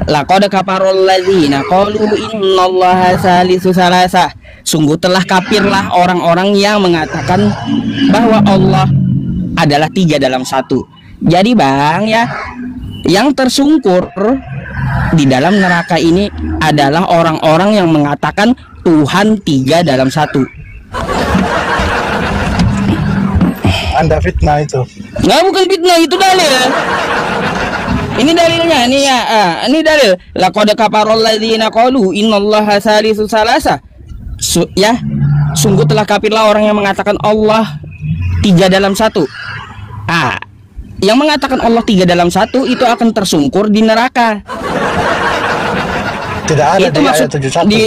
Laqad kafarul ladzina qalu innallaha salisu salasah. Sungguh telah kafirlah orang-orang yang mengatakan bahwa Allah adalah 3 dalam 1. Jadi Bang ya, yang tersungkur di dalam neraka ini adalah orang-orang yang mengatakan Tuhan 3 dalam 1. Anda fitnah itu. Nggak, bukan fitnah, itu dalil. Ini dalilnya, ini ya, ini dalil. Laqad kafarul ladzina qalu innallaha salisu salasah. Ya, sungguh telah kafirlah orang yang mengatakan Allah 3 dalam 1. Yang mengatakan Allah 3 dalam 1 itu akan tersungkur di neraka. Tidak ada itu maksud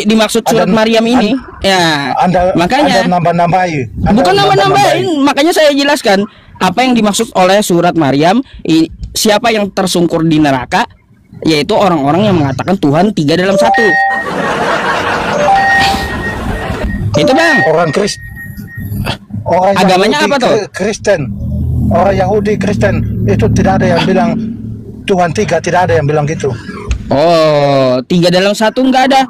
dimaksud surat Maryam ini. Ya, makanya Anda nambah-nambahin. Bukan nambah-nambahin, makanya saya jelaskan apa yang dimaksud oleh surat Maryam. Siapa yang tersungkur di neraka, yaitu orang-orang yang mengatakan Tuhan 3 dalam 1. Itu Bang. Orang agamanya Yahudi, apa tuh? Kristen. Orang Yahudi Kristen itu tidak ada yang bilang Tuhan 3, tidak ada yang bilang gitu. Oh, 3 dalam 1 enggak ada.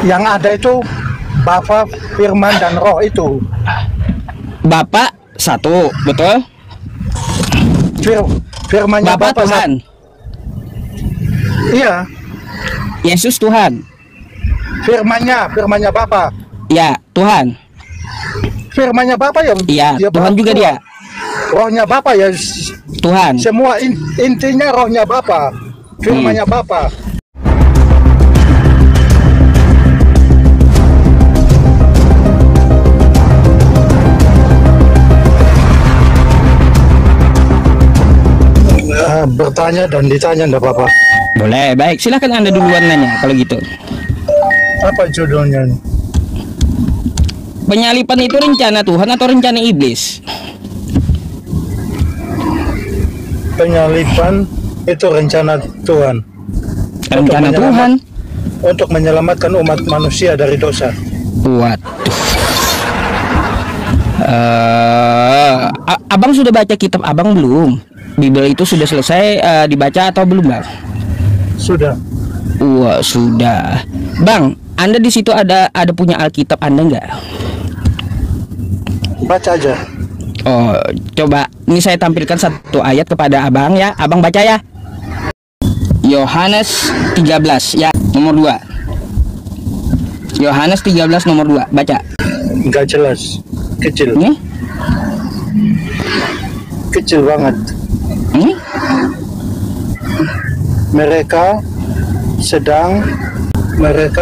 Yang ada itu Bapa, Firman, dan Roh itu. Bapak 1, betul? Firmannya Bapak Tuhan. Iya. Yesus Tuhan. Firmannya Bapa. Ya, Tuhan. Firmannya Bapa ya. Iya, Tuhan juga dia. Rohnya Bapa ya. Tuhan. Semua intinya rohnya Bapa. Firmannya Bapa. Bertanya dan ditanya enggak apa-apa. Boleh, baik. Silakan Anda duluan nanya kalau gitu. Apa judulnya? Penyalipan itu rencana Tuhan atau rencana iblis? Penyalipan itu rencana Tuhan. Rencana Tuhan untuk menyelamatkan umat manusia dari dosa. Waduh. Abang sudah baca kitab Abang belum? Bible itu sudah selesai dibaca atau belum Bang? Sudah. Wah, sudah. Bang, Anda di situ ada punya Alkitab Anda enggak? Baca aja. Oh, coba ini saya tampilkan satu ayat kepada Abang ya. Abang baca ya. Yohanes 13 ya, nomor 2. Yohanes 13 nomor 2, baca. Enggak jelas. Kecil. Ini? Kecil banget. Ini? Mereka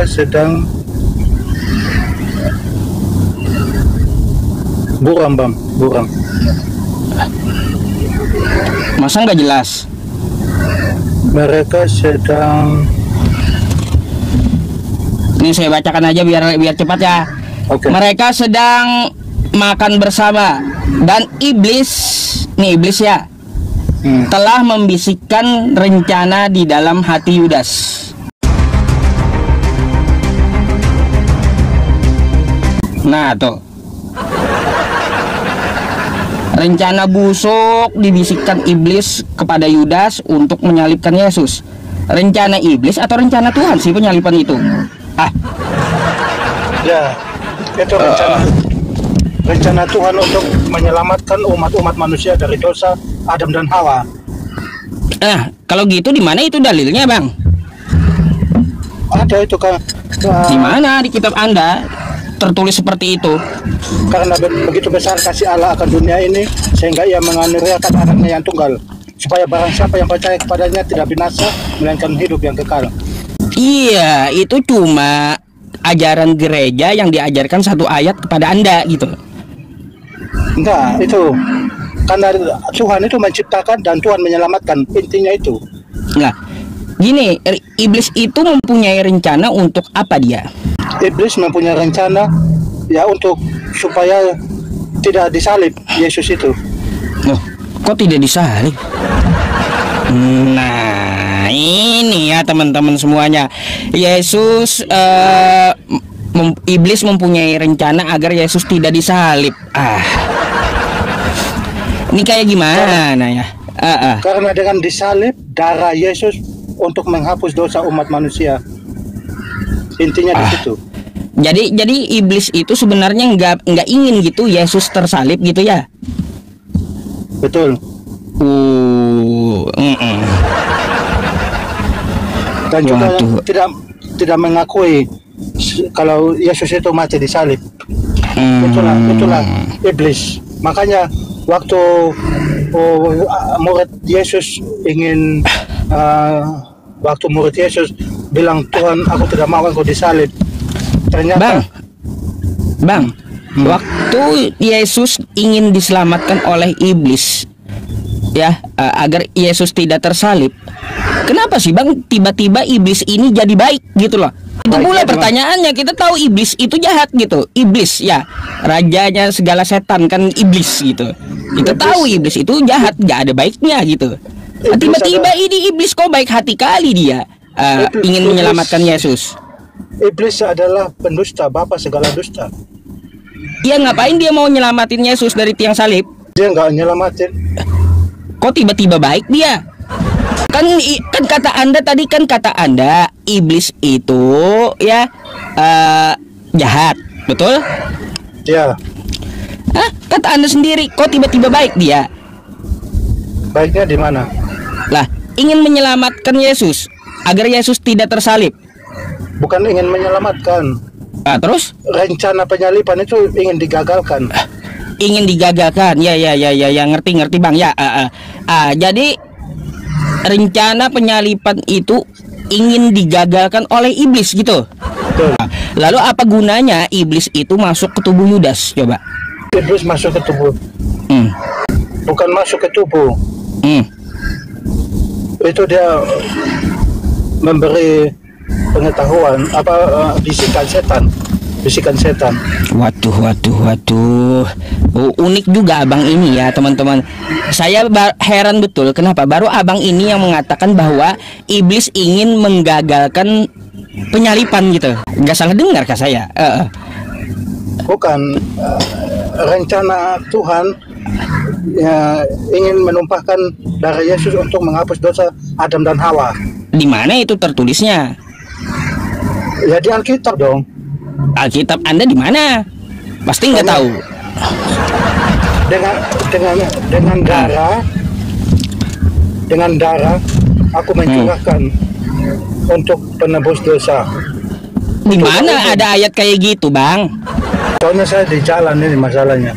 sedang buram, Bang, buram. Masa nggak jelas? Mereka sedang. Ini saya bacakan aja biar cepat ya. Oke. Mereka sedang makan bersama dan iblis ya telah membisikkan rencana di dalam hati Yudas. Nah tuh, rencana busuk dibisikkan iblis kepada Yudas untuk menyalibkan Yesus. Rencana iblis atau rencana Tuhan sih penyalipan itu? Ya, itu rencana Tuhan untuk menyelamatkan umat manusia dari dosa Adam dan Hawa. Kalau gitu di mana itu dalilnya, Bang? Ada itu kan. Di mana di kitab Anda tertulis seperti itu? Karena begitu besar kasih Allah akan dunia ini sehingga Ia mengaruniakan anaknya yang tunggal supaya barang siapa yang percaya kepadanya tidak binasa melainkan hidup yang kekal. Iya, itu cuma ajaran gereja yang diajarkan satu ayat kepada Anda gitu. Enggak, itu karena Tuhan itu menciptakan dan Tuhan menyelamatkan, intinya itu. Nah, gini, iblis itu mempunyai rencana untuk apa dia? Iblis mempunyai rencana ya untuk supaya tidak disalib Yesus itu. Oh, kok tidak disalib? Nah, ini ya teman-teman semuanya. Yesus iblis mempunyai rencana agar Yesus tidak disalib. Ini kayak gimana ya? Karena dengan disalib darah Yesus untuk menghapus dosa umat manusia. Intinya di situ. Jadi iblis itu sebenarnya nggak ingin gitu Yesus tersalib gitu ya? Betul. Dan juga tidak mengakui kalau Yesus itu mati disalib. Itulah iblis. Makanya waktu murid Yesus ingin waktu murid Yesus bilang, Tuhan, aku tidak mau engkau disalib. Ternyata Bang, waktu Yesus ingin diselamatkan oleh iblis, ya, agar Yesus tidak tersalib. Kenapa sih Bang tiba-tiba iblis ini jadi baik gitu loh? Itu pula pertanyaannya. Kita tahu iblis itu jahat gitu. Iblis ya, rajanya segala setan kan iblis gitu. Kita tahu iblis itu jahat, gak ada baiknya gitu. Tiba-tiba ini iblis kok baik hati kali dia ingin menyelamatkan Yesus. Iblis adalah pendusta, bapa segala dusta. Iya, ngapain dia mau nyelamatin Yesus dari tiang salib? Dia nggak nyelamatin. Kok tiba-tiba baik dia? Kan kata Anda tadi, iblis itu ya jahat, betul? Ya. Kata Anda sendiri, kok tiba-tiba baik dia? Baiknya di mana? Lah, ingin menyelamatkan Yesus agar Yesus tidak tersalib. Bukan ingin menyelamatkan. Terus? Rencana penyaliban itu ingin digagalkan. Ingin digagalkan. Ya, ngerti Bang. Ya, jadi rencana penyaliban itu ingin digagalkan oleh iblis gitu. Betul. Lalu apa gunanya iblis itu masuk ke tubuh Yudas? Coba. Iblis masuk ke tubuh. Bukan masuk ke tubuh. Itu dia memberi pengetahuan bisikan setan. Waduh. Unik juga abang ini ya teman-teman. Saya heran betul kenapa baru abang ini yang mengatakan bahwa iblis ingin menggagalkan penyalipan gitu. Nggak salah dengar kah saya? Bukan, rencana Tuhan ya, ingin menumpahkan darah Yesus untuk menghapus dosa Adam dan Hawa. Di mana itu tertulisnya? Ya di Alkitab dong. Alkitab Anda di mana? Pasti nggak tahu. Dengan darah aku mencurahkan untuk penebus dosa. Di mana ada ayat kayak gitu, Bang? Soalnya saya di jalan ini masalahnya.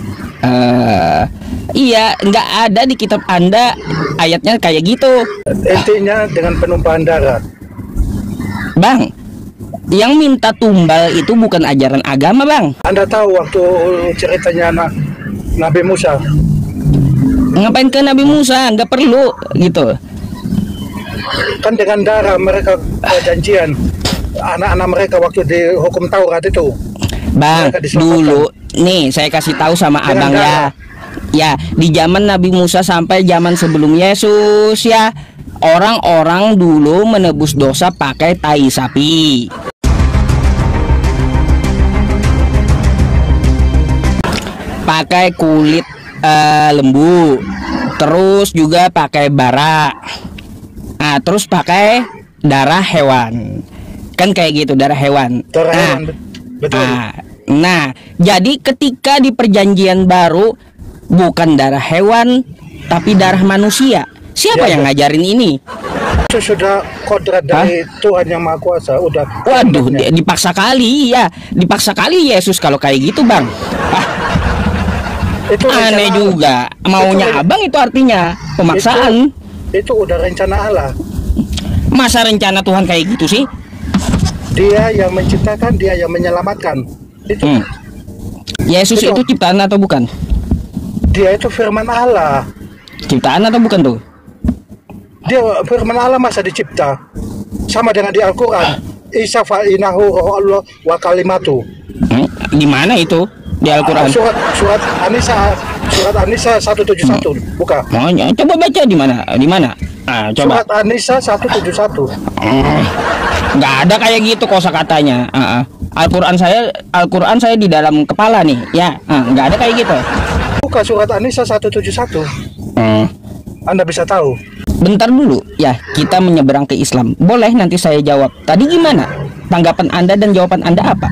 Iya, nggak ada di kitab Anda ayatnya kayak gitu. Intinya dengan penumpahan darah. Bang, yang minta tumbal itu bukan ajaran agama, Bang. Anda tahu waktu ceritanya Nabi Musa. Ngapain ke Nabi Musa? Nggak perlu gitu. Kan dengan darah mereka perjanjian. Anak-anak mereka waktu dihukum Taurat itu. Bang, dulu nih saya kasih tahu sama abang ya. Ya, di zaman Nabi Musa sampai zaman sebelum Yesus ya, orang-orang dulu menebus dosa pakai tai sapi. Pakai kulit lembu. Terus juga pakai bara. Terus pakai darah hewan. Kan kayak gitu, darah hewan. Betul. Nah, jadi ketika di perjanjian baru bukan darah hewan tapi darah manusia. Siapa yang ngajarin ini? Itu sudah kodrat dari Tuhan yang Maha Kuasa. Waduh, dipaksa kali ya. Dipaksa kali Yesus kalau kayak gitu, Bang. Itu aneh juga. Maunya abang itu artinya pemaksaan. Itu udah rencana Allah. Masa rencana Tuhan kayak gitu sih? Dia yang menciptakan, dia yang menyelamatkan. Itu. Yesus itu ciptaan atau bukan? Dia itu firman Allah. Ciptaan atau bukan tuh? Dia firman Allah masa dicipta. Sama dengan di Al-Quran. Isa fa'inahu rohullah wa kalimatu. Di mana itu? Di Al-Quran? Surat An-Nisa 171. Buka. Coba baca di mana? Di mana? Coba. Surat An-Nisa 171. Nggak ada kayak gitu kosakatanya. Al-Quran saya di dalam kepala nih. Ya, nggak ada kayak gitu. Buka surat An-Nisa 171. Anda bisa tahu? Bentar dulu ya, kita menyeberang ke Islam. Boleh nanti saya jawab. Tadi gimana? Tanggapan Anda dan jawaban Anda apa?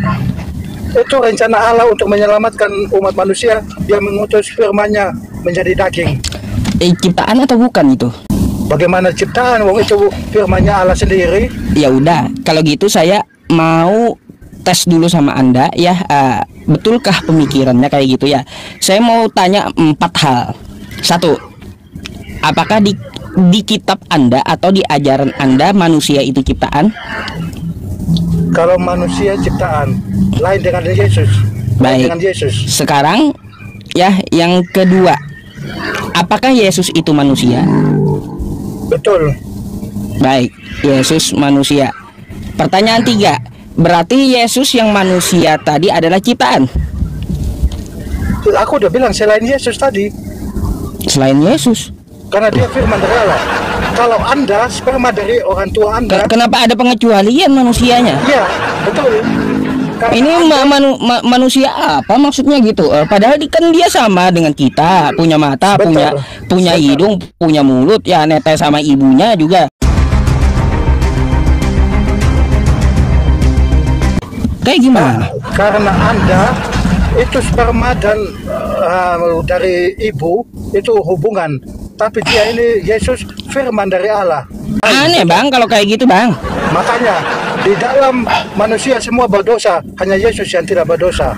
Itu rencana Allah untuk menyelamatkan umat manusia. Dia mengutus firman-Nya menjadi daging. Ciptaan atau bukan itu? Bagaimana ciptaan? Wong itu firman-Nya Allah sendiri. Ya udah, kalau gitu saya mau tes dulu sama Anda ya. Betulkah pemikirannya kayak gitu ya? Saya mau tanya 4 hal. 1. Apakah di kitab Anda atau di ajaran Anda manusia itu ciptaan? Kalau manusia ciptaan, lain dengan Yesus. Baik. Dengan Yesus. Sekarang ya, yang kedua, apakah Yesus itu manusia? Betul. Baik, Yesus manusia. Pertanyaan 3, berarti Yesus yang manusia tadi adalah ciptaan? Aku udah bilang selain Yesus tadi. Selain Yesus? Karena dia firman dari Allah. Kalau Anda sperma dari orang tua Anda. Kenapa ada pengecualian manusianya? Iya, betul. Karena Ini manusia apa maksudnya gitu? Padahal kan dia sama dengan kita, punya mata, Betul. punya hidung, punya mulut, ya netes sama ibunya juga. Kayak gimana? Karena Anda itu sperma dan dari ibu itu hubungan. Tapi dia ini Yesus firman dari Allah. Aneh bang kalau kayak gitu bang. Makanya di dalam manusia semua berdosa, hanya Yesus yang tidak berdosa.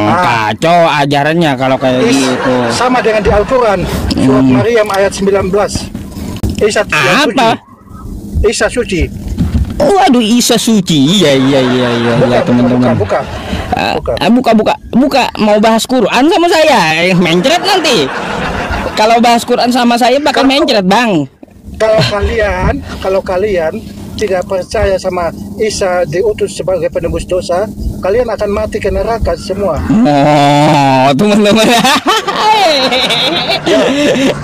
Kacau ajarannya kalau kayak gitu. Sama dengan di Al-Quran, surat Maryam ayat 19. Isa yang Apa? suci. Isa suci. Waduh, Isa suci. Iya teman-teman. Buka. Buka. Mau bahas Quran sama saya, mencret nanti. Kalau bahas Quran sama saya bakal mencret bang. Kalau kalian tidak percaya sama Isa diutus sebagai penebus dosa, kalian akan mati ke neraka semua. Oh, teman-teman.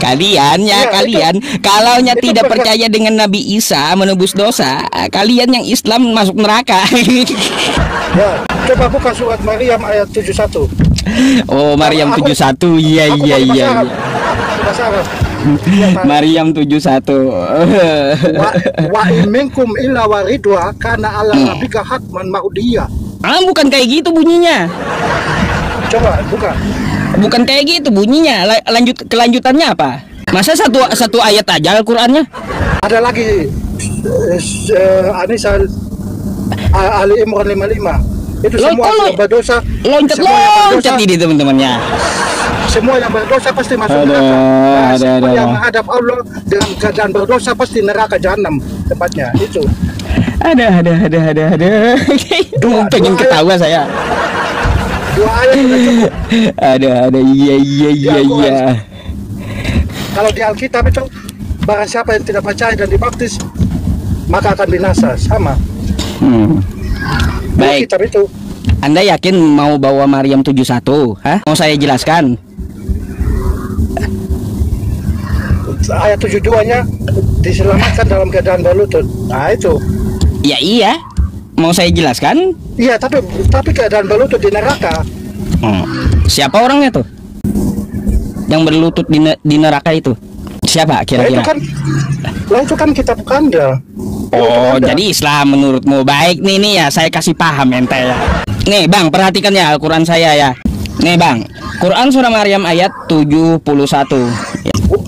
Kalian kalau tidak percaya dengan Nabi Isa menebus dosa, kalian yang Islam masuk neraka. Ya, coba buka surat Maryam ayat 71. Oh, Maryam 71. Iya. Bahasa Arab. Maryam 71. Wa minkum illa waridwa kana ala rabbika hatman maudiyah. Bukan kayak gitu bunyinya. Coba buka. Bukan kayak gitu bunyinya. Kelanjutannya apa? Masa satu ayat aja Al-Qur'annya? Ada lagi Anisa Ali Imran 55. Itu semua yang berdosa. Loncat ini teman-temannya. Semua yang berdosa pasti masuk neraka. Semua yang menghadap Allah dengan keadaan berdosa pasti neraka jahanam tempatnya. Itu. Ada. Pengen ketawa saya. 2 ayat sudah cukup. Ada. Iya. Kalau di Alkitab itu barang siapa yang tidak percaya dan dibaptis maka akan binasa. Sama. Baik. Kitab itu. Anda yakin mau bawa Maryam 71? Hah? Mau saya jelaskan? Ayat 72-nya diselamatkan dalam keadaan berlutut. Nah itu. Ya iya. Mau saya jelaskan? Iya, tapi keadaan berlutut di neraka. Siapa orangnya tuh? Yang berlutut di neraka itu? Siapa kira-kira? Itu kan kitab Anda. Oh, jadi Islam menurutmu. Baik nih ya, saya kasih paham ente ya. Nih Bang, perhatikan ya Al-Quran saya ya. Nih Bang, Quran surah Maryam ayat 71.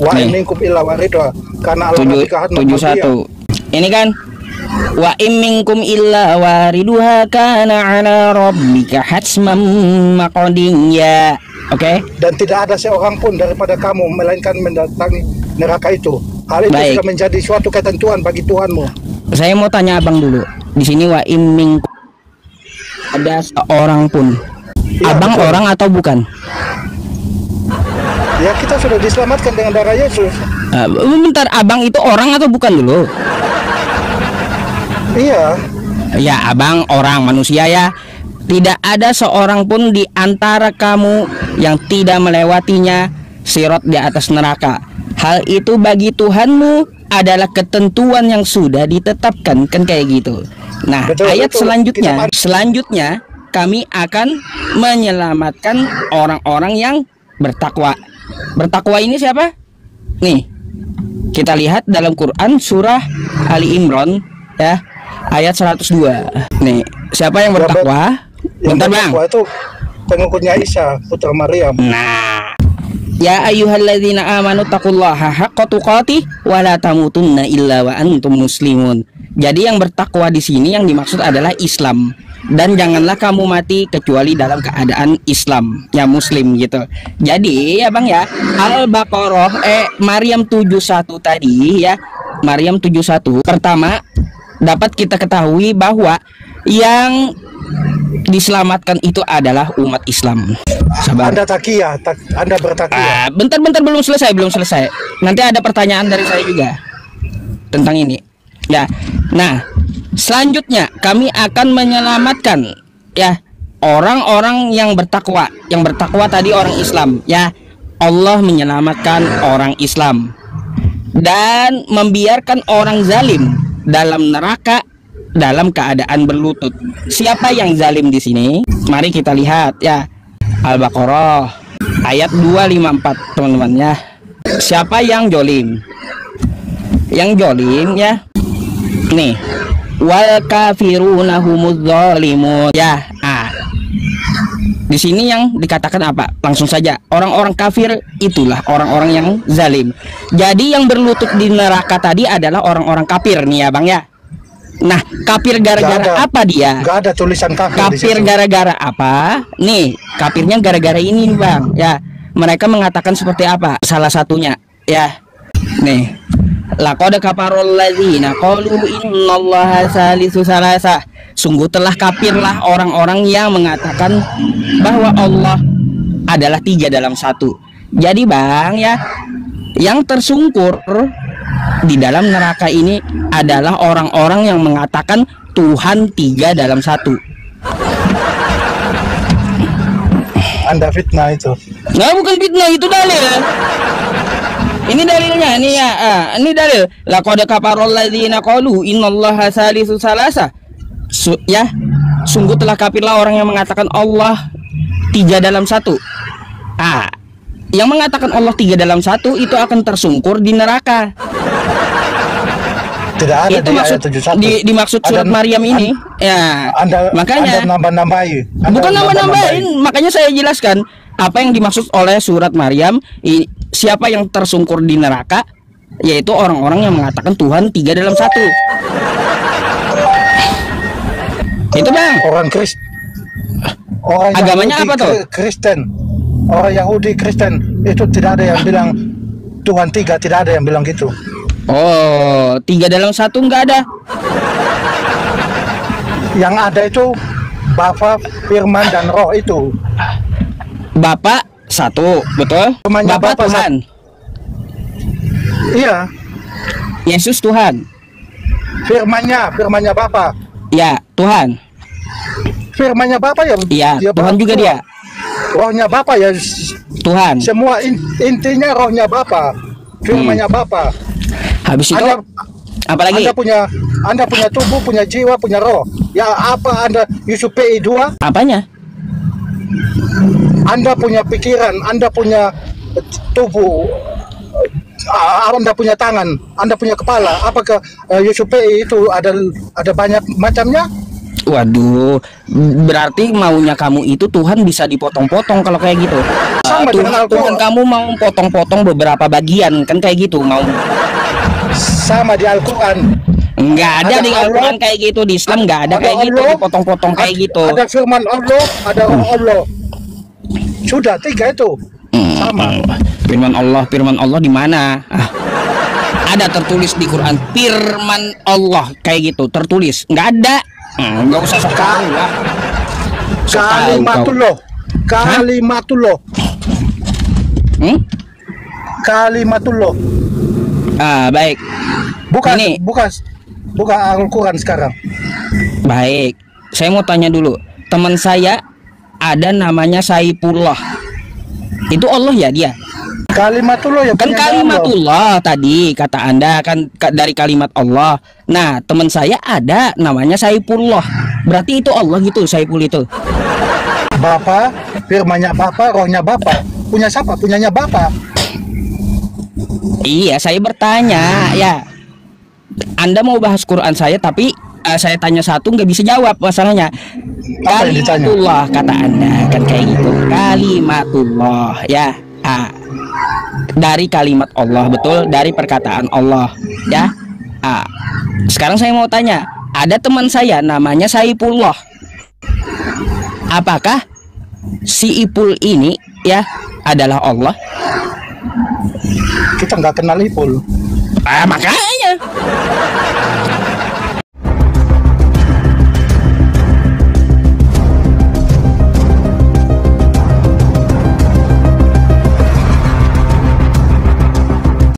Wa minkum illa waridwa kana ala rabbika hatman 71. Ini kan wa minkum illa wariduha kana ala rabbika hatman maqdiyya. Oke? Dan tidak ada seorang pun daripada kamu melainkan mendatangi neraka itu. Hal itu sudah menjadi suatu ketentuan bagi Tuhanmu. Saya mau tanya Abang dulu. Di sini wa minkum ada seorang pun. Ya, Abang betul. Orang atau bukan? Ya kita sudah diselamatkan dengan darah Yesus. Bentar, Abang itu orang atau bukan dulu? Iya. Ya Abang orang manusia ya. Tidak ada seorang pun di antara kamu yang tidak melewatinya sirat di atas neraka. Hal itu bagi Tuhanmu adalah ketentuan yang sudah ditetapkan, kan kayak gitu. Nah, ayat selanjutnya kami akan menyelamatkan orang-orang yang bertakwa. Bertakwa ini siapa? Nih, kita lihat dalam Quran surah Ali Imran ya, ayat 102. Nih, siapa yang bertakwa? Bentar Bang. Itu pengikutnya Isa putra Maryam. Nah, ya ayyuhalladzina amanu taqullaha haqqa tuqatih wa la tamutunna illa wa antum muslimun. Jadi yang bertakwa di sini yang dimaksud adalah Islam, dan janganlah kamu mati kecuali dalam keadaan Islam, ya muslim gitu. Jadi ya Bang ya, Al-Baqarah Maryam 71 tadi ya, Maryam 71 pertama dapat kita ketahui bahwa yang diselamatkan itu adalah umat Islam. Sabar. Anda takiyah, Anda bertakiyah. Bentar belum selesai. Nanti ada pertanyaan dari saya juga tentang ini. Ya. Nah, selanjutnya kami akan menyelamatkan ya orang-orang yang bertakwa. Yang bertakwa tadi orang Islam ya. Allah menyelamatkan orang Islam dan membiarkan orang zalim dalam neraka dalam keadaan berlutut. Siapa yang zalim di sini? Mari kita lihat ya. Al-Baqarah ayat 254 teman-teman ya. Siapa yang jolim? Yang jolim ya. Nih, wal kafiruna humuz zalimun ya. Di sini yang dikatakan apa? Langsung saja, orang-orang kafir itulah orang-orang yang zalim. Jadi yang berlutut di neraka tadi adalah orang-orang kafir nih ya Bang ya. Nah, kafir gara-gara apa dia? Gak ada tulisan kafir. Kafir gara-gara apa? Nih, kafirnya gara-gara ini Bang ya. Mereka mengatakan seperti apa? Salah satunya ya. Nih, laqad kafarul ladzina qalu innallaha salisu salasa. Sungguh telah kafirlah orang-orang yang mengatakan bahwa Allah adalah 3 dalam 1. Jadi Bang ya, yang tersungkur di dalam neraka ini adalah orang-orang yang mengatakan Tuhan 3 dalam 1. Anda fitnah itu. Nah, bukan fitnah, itu dalil. Ini dalilnya, ini ya. Ini dalil. Laqad kafarul ladzina qalu innallaha salisu salasa. Ya, sungguh telah kafirlah orang yang mengatakan Allah 3 dalam 1. Yang mengatakan Allah 3 dalam 1 itu akan tersungkur di neraka. Tidak ada itu di maksud ayat 71. dimaksud surat Maryam ini ya. Makanya Anda nambah-nambahin. Bukan nambah-nambahin, makanya saya jelaskan apa yang dimaksud oleh surat Maryam. Siapa yang tersungkur di neraka, yaitu orang-orang yang mengatakan Tuhan 3 dalam 1. Itu Bang. Orang Kristen. Orang agamanya Yahudi, apa tuh? Kristen. Orang Yahudi Kristen itu tidak ada yang bilang Tuhan 3, tidak ada yang bilang gitu. Oh, 3 dalam 1 nggak ada. Yang ada itu Bapa, Firman, dan Roh itu. Bapak 1, betul? Bapak Tuhan. Iya. Yesus Tuhan. Firmannya Bapa. Ya, Tuhan. Firmannya Bapa ya. Iya, Tuhan juga dia. Rohnya Bapa ya. Tuhan. Semua intinya rohnya Bapa. Firmannya Bapa. Habis itu apalagi? Anda punya tubuh, punya jiwa, punya roh. Ya apa Anda Yusuf PI 2? Apanya? Anda punya pikiran, Anda punya tubuh, Anda punya tangan, Anda punya kepala. Apakah Yusuf PI itu ada banyak macamnya? Waduh, berarti maunya kamu itu Tuhan bisa dipotong-potong kalau kayak gitu. Tuhan kamu mau potong-potong beberapa bagian kan kayak gitu mau. Sama di Al-Quran. Enggak ada di Al-Quran kayak gitu, di Islam enggak ada kayak gitu, dipotong-potong kayak gitu. Ada firman Allah, ada Allah. Sudah 3 itu. Sama. Firman Allah di mana? Ada tertulis di Quran firman Allah kayak gitu, tertulis. Enggak ada. Enggak usah sok tahu lah. Kalimatullah. Kalimatullah. Baik. Bukan Al-Quran sekarang. Baik. Saya mau tanya dulu. Teman saya ada namanya Saipullah. Itu Allah ya dia? Kalimatullah ya. Kan kalimatullah tadi kata Anda kan dari kalimat Allah. Nah, teman saya ada namanya Saipullah. Berarti itu Allah gitu, Saipul itu. Bapa, firmannya Bapa, rohnya Bapa. Punya siapa? Punyanya Bapa. Iya, saya bertanya ya. Anda mau bahas Quran saya, tapi saya tanya satu nggak bisa jawab masalahnya. Apa yang ditanya? Kalimatullah kata Anda kan kayak gitu. Kalimatullah ya. Dari kalimat Allah, betul, dari perkataan Allah ya. Sekarang saya mau tanya, ada teman saya namanya Saipullah. Apakah si Ipul ini ya adalah Allah? Kita nggak kenal Ipul. Makanya